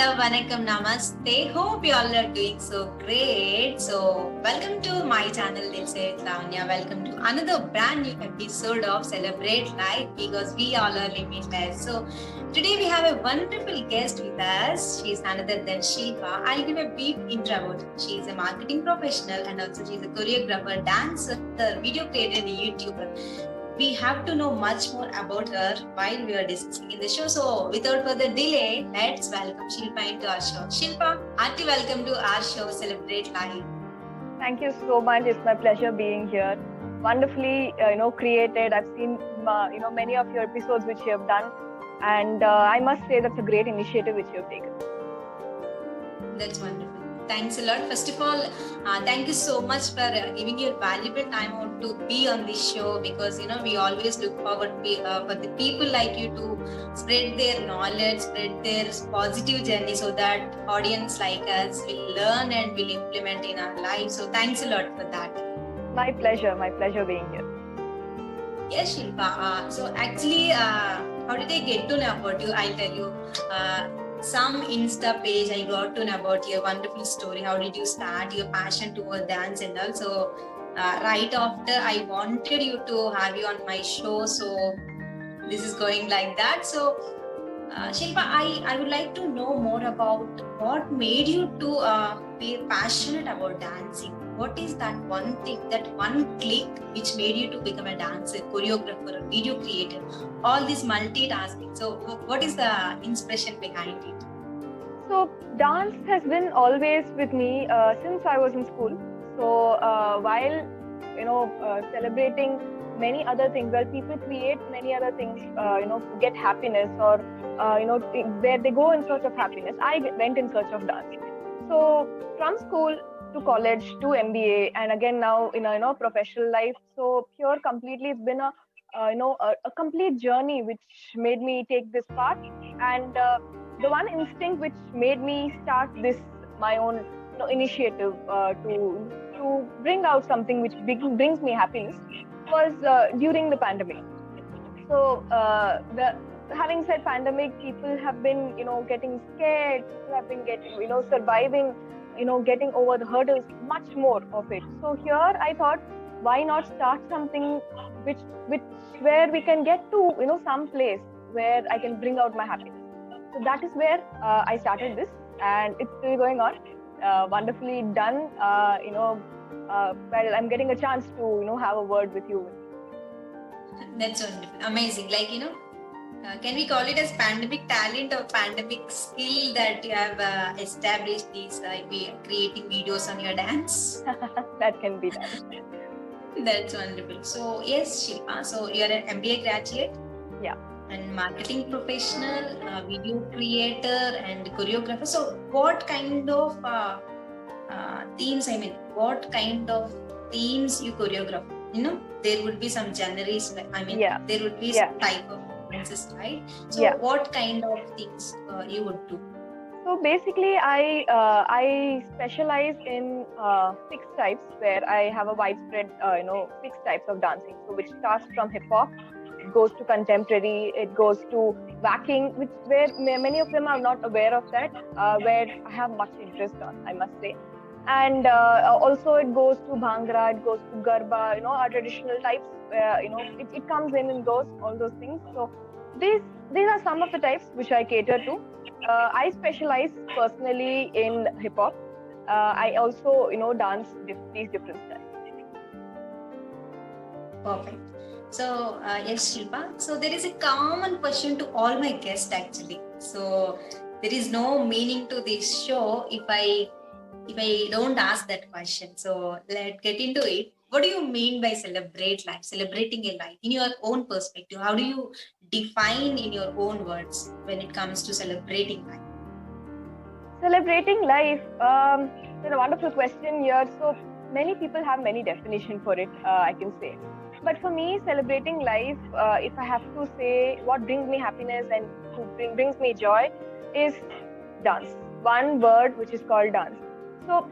Adab, Vanakkam, Namaste. Hope you all are doing so great. So, welcome to my channel, Dilse Lavanya. Welcome to another brand new episode of Celebrate Life because we all are limitless. So, today we have a wonderful guest with us. She's none other than Shilpa. I'll give a brief intro about her. She's a marketing professional and also she's a choreographer, dancer, video creator, and a YouTuber. We have to know much more about her while we are discussing in the show. So, without further delay, let's welcome Shilpa into our show. Shilpa, hearty welcome to our show, Celebrate Life. Thank you so much. It's my pleasure being here. Wonderfully, created. I've seen, many of your episodes which you have done, and I must say that's a great initiative which you have taken. That's wonderful. Thanks a lot. First of all, thank you so much for giving your valuable time out to be on this show because we always look forward for the people like you to spread their knowledge, spread their positive journey so that audience like us will learn and will implement in our lives. So thanks a lot for that. My pleasure being here. Yes, Shilpa. So actually, how did I get to know about you? I'll tell you. Some Insta page I got to know about your wonderful story. How did you start your passion towards dance and also right after I wanted you to have you on my show. So this is going like that. So Shilpa, I would like to know more about what made you to be passionate about dancing. What is that one thing, that one click which made you to become a dancer, choreographer, a video creator, all this multitasking? So what is the inspiration behind it? So dance has been always with me since I was in school. So while celebrating many other things, while people create many other things, to get happiness or where they go in search of happiness, I went in search of dance. So from school to college to MBA and again now in a professional life. So here completely it's been a complete journey which made me take this path. And the one instinct which made me start this my own initiative to bring out something which brings me happiness was during the pandemic. So having said pandemic, people have been getting scared, people have been getting surviving, getting over the hurdles, much more of it. So here I thought, why not start something which where we can get to some place where I can bring out my happiness. So that is where I started this, and it's still going on. Wonderfully done. Well, I'm getting a chance to have a word with you. That's wonderful, amazing. Like can we call it as pandemic talent or pandemic skill that you have established these creating videos on your dance? That can be done. That's wonderful. So yes, Shilpa, so you're an MBA graduate. Yeah. And marketing professional, video creator and choreographer. So what kind of themes, what kind of themes you choreograph? There would be some genres, there would be some type of dances, right? So what kind of things you would do? So basically, I specialize in 6 types where I have a widespread, 6 types of dancing. So which starts from hip hop, it goes to contemporary, it goes to whacking, where many of them are not aware of that, where I have much interest on, I must say. And also it goes to bhangra, it goes to garba, our traditional types. It comes in all those things. So these are some of the types which I cater to. I specialize personally in hip hop. I also dance these different styles. Perfect. So yes, Shilpa. So there is a common question to all my guests actually. So there is no meaning to this show if I don't ask that question. So let's get into it. What do you mean by celebrate life? Celebrating a life in your own perspective. How do you define in your own words when it comes to celebrating life? Celebrating life. It's a wonderful question here. So many people have many definitions for it, I can say. But for me, celebrating life, if I have to say what brings me happiness and brings me joy, is dance. One word which is called dance. So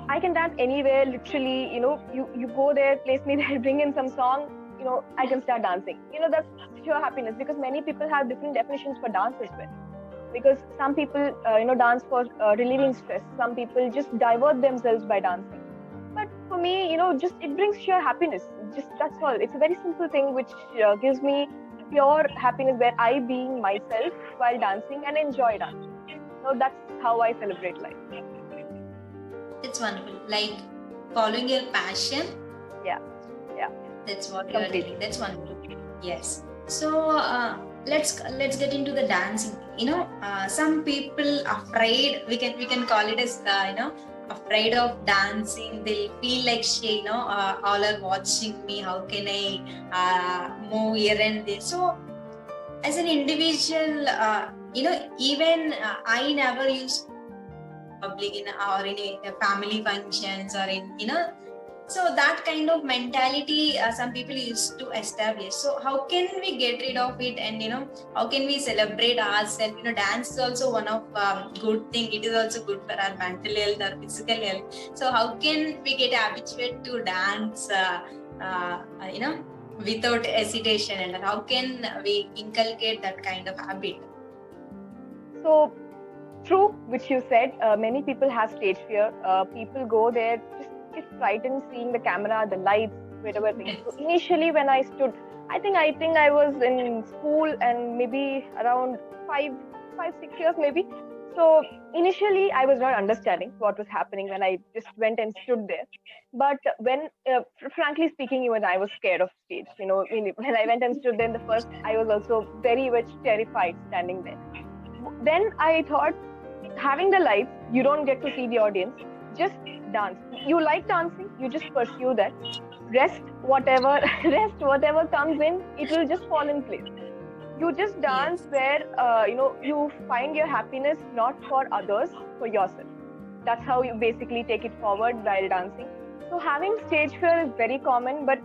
I can dance anywhere, literally, you go there, place me there, bring in some song, I can start dancing. That's pure happiness because many people have different definitions for dance as well. because some people dance for relieving stress. Some people just divert themselves by dancing. But for me, just it brings sheer happiness. Just that's all. It's a very simple thing which gives me pure happiness, where I being myself while dancing and enjoy dancing. So that's how I celebrate life. It's wonderful. Like following your passion. Yeah. That's what you are Completely. doing. That's wonderful. Yes. So let's get into the dancing. Some people afraid. We can call it as afraid of dancing. They'll feel like all are watching me. How can I move here and there? So as an individual, even I never used public or in a family functions or in so that kind of mentality some people used to establish. So how can we get rid of it, and how can we celebrate ourselves? Dance is also one of good thing. It is also good for our mental health, our physical health. So how can we get habituated to dance without hesitation, and how can we inculcate that kind of habit? So true, which you said, many people have stage fear. People go there just get frightened seeing the camera, the lights, whatever things. Yes. So initially when I stood, I think I was in school and maybe around 5-6 years maybe. So initially I was not understanding what was happening when I just went and stood there. But when, frankly speaking, even I was scared of stage. When I went and stood there in the first, I was also very much terrified standing there. Then I thought, having the lights, you don't get to see the audience. Just dance. You like dancing, you just pursue that. Rest whatever comes in, it will just fall in place. You just dance where you find your happiness, not for others, for yourself. That's how you basically take it forward while dancing. So having stage fear is very common, but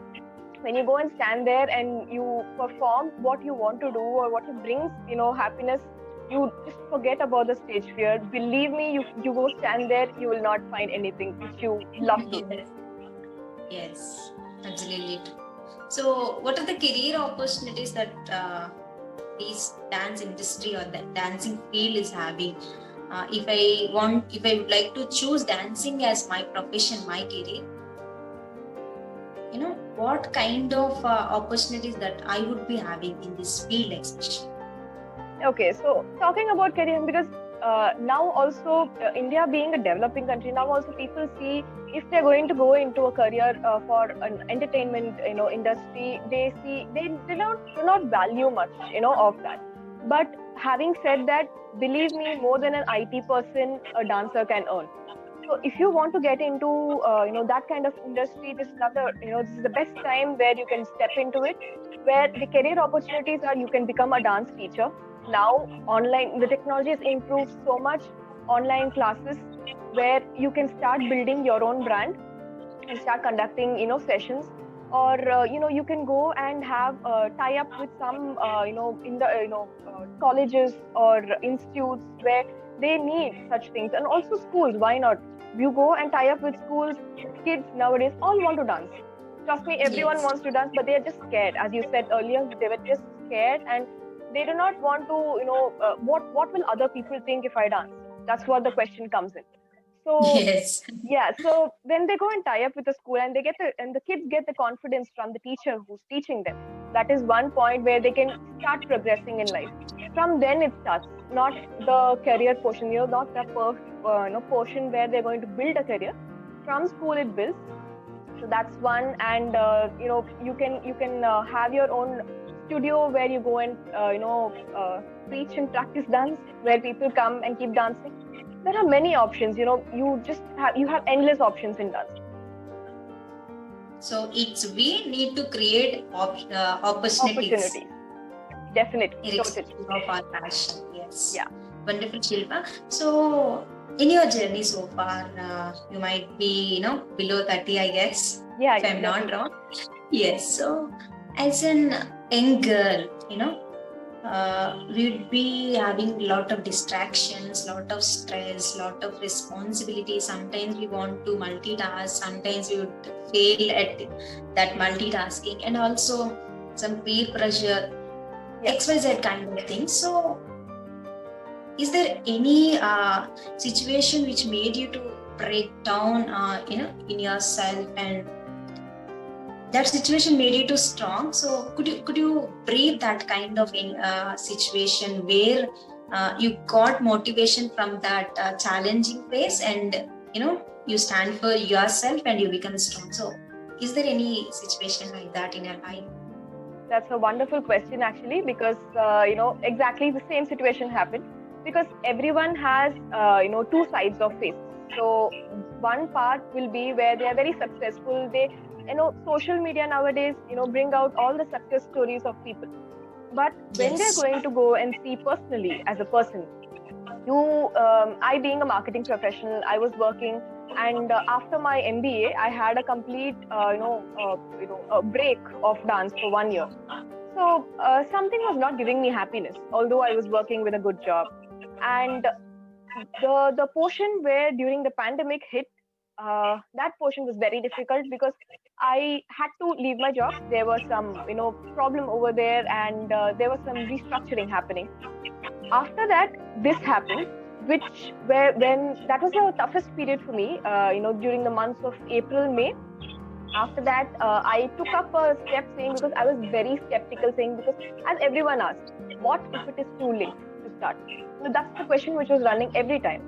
when you go and stand there and you perform what you want to do or what brings happiness, you just forget about the stage fear. Believe me, you go stand there, you will not find anything which you love to. Yes, absolutely. So what are the career opportunities that this dance industry or the dancing field is having? If I would like to choose dancing as my profession, my career, what kind of opportunities that I would be having in this field especially? Okay, so talking about career, because now also India being a developing country, now also people see if they're going to go into a career for an entertainment industry, they do not value much of that. But having said that, believe me, more than an IT person, a dancer can earn. So if you want to get into that kind of industry, this is the best time where you can step into it, where the career opportunities are, you can become a dance teacher. Now online, the technology has improved so much. Online classes where you can start building your own brand and start conducting sessions, or you can go and have tie up with some in the colleges or institutes where they need such things, and also schools. Why not? You go and tie up with schools. Kids nowadays all want to dance. Trust me, everyone Yes. wants to dance, but they are just scared. As you said earlier, they were just scared, and they do not want to what will other people think if I dance. That's what the question comes in. So Yes. yeah, so then they go and tie up with the school, and the kids get the confidence from the teacher who's teaching them. That is one point where they can start progressing in life. From then it starts, not the career portion, not the portion where they're going to build a career. From school it builds. So that's one, and you can have your own studio where you go and teach and practice dance, where people come and keep dancing. There are many options. You have endless options in dance. So we need to create opportunities. Definitely. Irrespective of our passion. Yes. Yeah. Wonderful, Shilpa. So in your journey so far, you might be, below 30, I guess. Yeah. If I'm definitely. not wrong. Yes. So as an young girl, we'd be having a lot of distractions, lot of stress, lot of responsibility. Sometimes we want to multitask, sometimes we would fail at that multitasking, and also some peer pressure, XYZ kind of thing. So is there any situation which made you to break down, in yourself, and that situation made you too strong? So could you brief that kind of situation where you got motivation from that challenging phase, and you stand for yourself and you become strong? So is there any situation like that in your life? That's a wonderful question, actually, because exactly the same situation happened. Because everyone has two sides of faces. So one part will be where they are very successful. They social media nowadays bring out all the success stories of people. But when they're Yes. going to go and see personally as a person, I being a marketing professional, I was working, and after my MBA, I had a complete a break of dance for 1 year. So something was not giving me happiness, although I was working with a good job. And the portion where during the pandemic hit, that portion was very difficult because I had to leave my job. There was some problem over there, and there was some restructuring happening. After that, this happened, when that was the toughest period for me. During the months of April, May. After that, I took up a step saying, because I was very skeptical, saying, because as everyone asked, what if it is too late to start? That's the question which was running every time.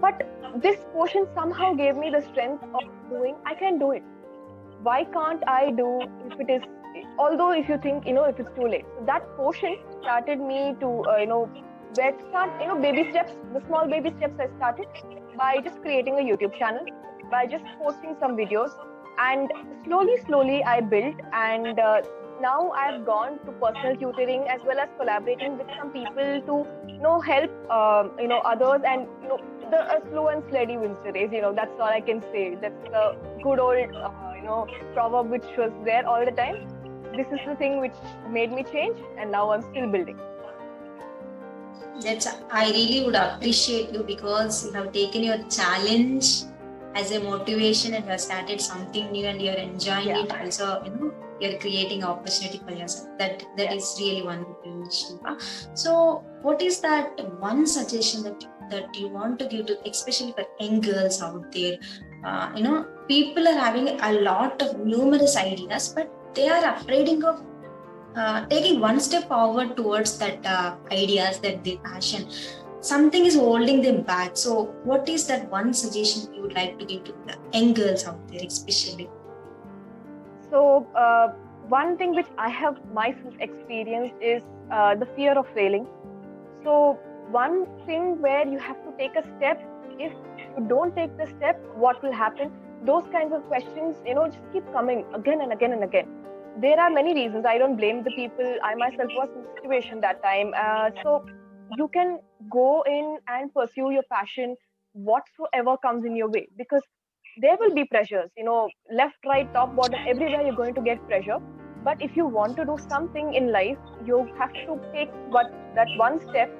But this portion somehow gave me the strength of doing. I can do it. Why can't I do if it is? Although if you think if it's too late, so that portion started me to where to start. Baby steps. The small baby steps I started by just creating a YouTube channel, by just posting some videos, and slowly I built, and now I've gone to personal tutoring as well as collaborating with some people to help others, and the slow and steady wins the race. That's all I can say. That's the good old proverb which was there all the time. This is the thing which made me change, and now I'm still building. I really would appreciate you, because you have taken your challenge as a motivation and have started something new, and you're enjoying it. Also, you're creating opportunity for yourself. That is really wonderful, Shilpa. So what is that one suggestion that you want to give to, especially for young girls out there? People are having a lot of numerous ideas, but they are afraid of taking one step forward towards that ideas, that their passion. Something is holding them back. So what is that one suggestion you would like to give to the young girls out there, especially? So one thing which I have myself experienced is the fear of failing. So one thing where you have to take a step, if you don't take the step, what will happen? Those kinds of questions, just keep coming again and again and again. There are many reasons. I don't blame the people. I myself was in the situation that time. So you can go in and pursue your passion, whatsoever comes in your way, because there will be pressures, left, right, top, bottom, everywhere you're going to get pressure. But if you want to do something in life, you have to take that one step,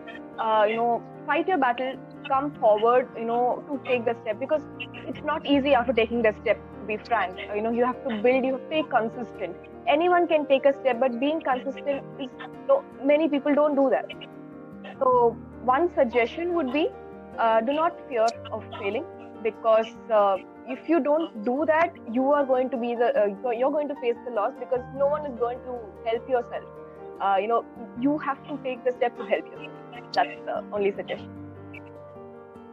fight your battle, come forward, to take the step, because it's not easy after taking the step, to be frank. You have to build, you have to be consistent. Anyone can take a step, but being consistent is, many people don't do that. So one suggestion would be, do not fear of failing, because if you don't do that, you are going to be you're going to face the loss, because no one is going to help yourself. You have to take the step to help yourself. That's the only suggestion.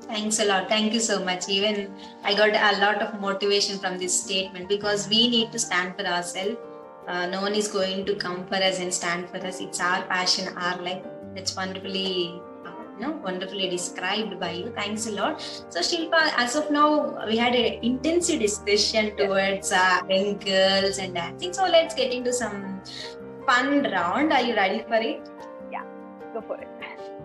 Thanks a lot. Thank you so much. Even I got a lot of motivation from this statement, because we need to stand for ourselves. No one is going to come for us and stand for us. It's our passion, our life. That's wonderfully described by you. Thanks a lot. So Shilpa, as of now, we had an intensive discussion towards young girls and dancing. So let's get into some fun round. Are you ready for it? Yeah, go for it.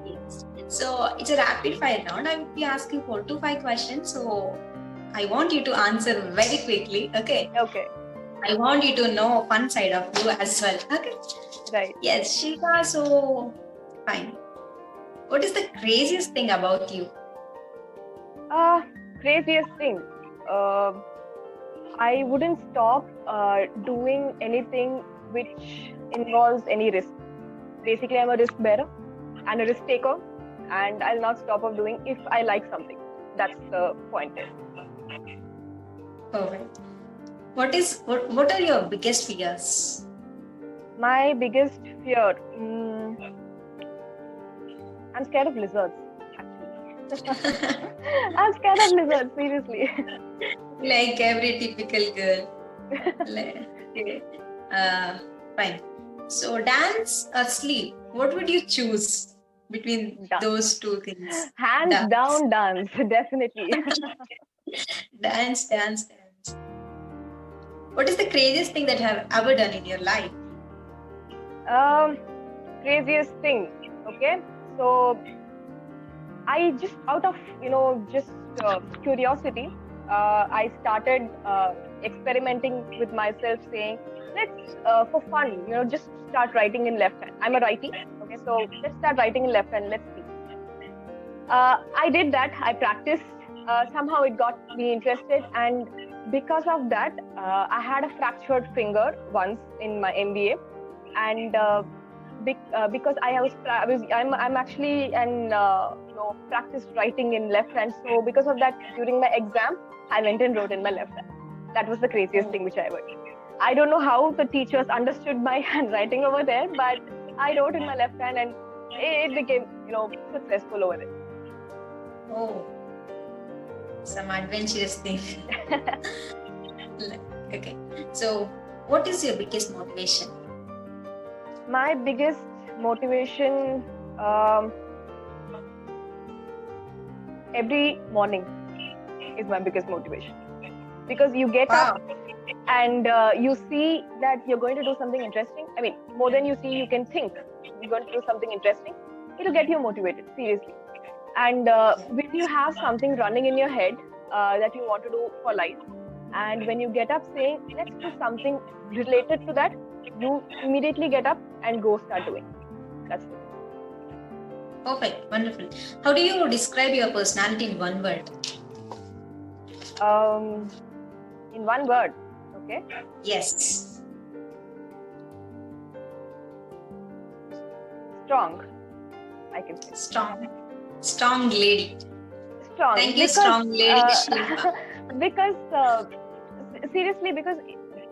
Yes. So it's a rapid fire round. I will be asking 4 to 5 questions. So I want you to answer very quickly. Okay. Okay. I want you to know fun side of you as well. Okay. Right. Yes, Shilpa. So fine. What is the craziest thing about you? Craziest thing. I wouldn't stop doing anything which involves any risk. Basically, I'm a risk bearer and a risk taker. and I'll not stop of doing if I like something. That's the point there. Perfect. What are your biggest fears? My biggest fear, I'm scared of lizards, actually. I'm scared of lizards, seriously. Like every typical girl. Okay. Fine. So dance or sleep? What would you choose between Dance. those two things? Hands Dance. down, dance, definitely. Dance, dance, dance. What is the craziest thing that you have ever done in your life? Craziest thing, okay? So I just out of just curiosity, I started experimenting with myself, saying let's for fun, just start writing in left hand. I'm a righty, okay? So let's start writing in left hand. Let's see. I did that. I practiced. Somehow it got me interested, and because of that, I had a fractured finger once in my MBA, and because I'm actually an practiced writing in left hand. So because of that, during my exam, I went and wrote in my left hand. That was the craziest thing which I ever did. I don't know how the teachers understood my handwriting over there, but I wrote in my left hand, and it became successful over there. Oh, some adventurous thing. Okay. So, what is your biggest motivation? My biggest motivation, every morning is my biggest motivation, because you get up and you see that you're going to do something interesting. I mean, more than you see, you can think you're going to do something interesting. It'll get you motivated, seriously. And when you have something running in your head that you want to do for life, and when you get up saying, let's do something related to that, you immediately get up and go start doing. That's it. Perfect. Wonderful. How do you describe your personality in one word? In one word, okay? Yes. Strong, I can say. Strong lady. Strong. Thank you, strong lady. Because seriously, because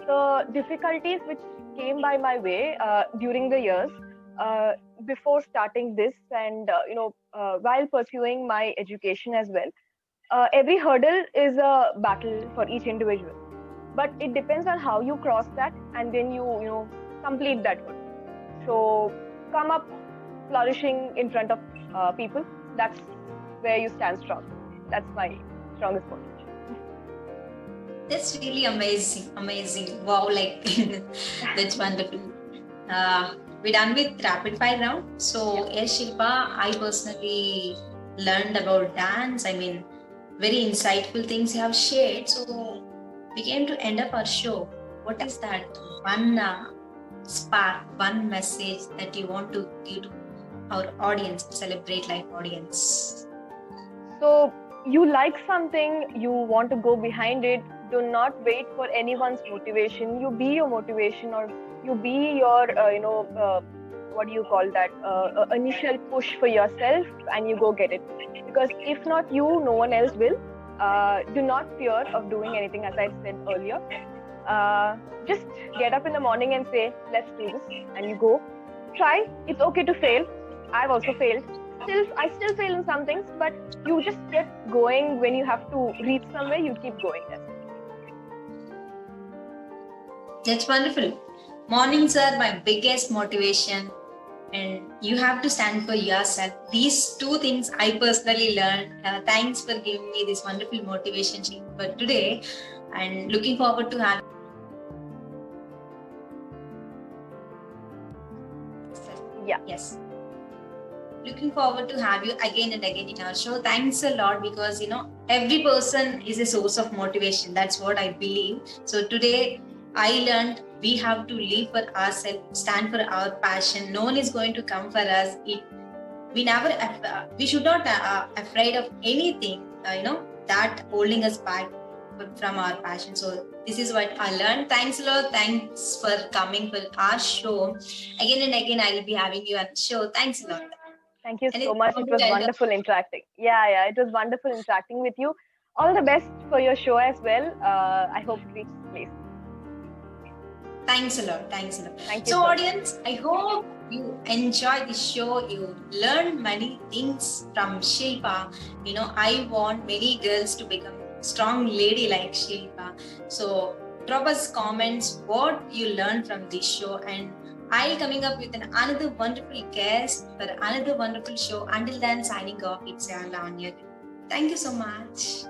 the difficulties which came by my way during the years before starting this, and while pursuing my education as well, every hurdle is a battle for each individual. But it depends on how you cross that, and then you complete that hurdle. So come up flourishing in front of people. That's where you stand strong. That's my strongest motivation. That's really amazing. Wow, like that's wonderful. We're done with rapid fire round. So, yes, Shilpa, I personally learned about dance. I mean, very insightful things you have shared. So, we came to end up our show. What is that one spark, one message that you want to give to our audience, Celebrate Life audience? So, you like something, you want to go behind it. Do not wait for anyone's motivation. You be your motivation, or you be your what do you call that, initial push for yourself, and you go get it. Because if not you, no one else will. Do not fear of doing anything, as I said earlier. Just get up in the morning and say, let's do this, and you go try. It's okay to fail. I've also failed. I still fail in some things, but you just get going. When you have to reach somewhere, you keep going. That's wonderful. Mornings are my biggest motivation, and you have to stand for yourself. These two things I personally learned. Thanks for giving me this wonderful motivation for today, and looking forward to having. Yeah. Yes. Looking forward to have you again and again in our show. Thanks a lot, because every person is a source of motivation. That's what I believe. So today I learned we have to live for ourselves, stand for our passion. No one is going to come for us. We should not afraid of anything, that holding us back from our passion. So this is what I learned. Thanks a lot. Thanks for coming for our show. Again and again, I will be having you on the show. Thanks a lot. Thank you And so it's much. come It to was the end of wonderful interacting. Yeah, it was wonderful interacting with you. All the best for your show as well. I hope it reaches place. Thanks a lot. Thanks a lot. Thank you So, so much. audience, I hope you enjoy the show. You learn many things from Shilpa. You know, I want many girls to become strong lady like Shilpa. So, drop us comments what you learned from this show, and I'll coming up with another wonderful guest for another wonderful show. Until then, signing off. It's Lavanya. Thank you so much.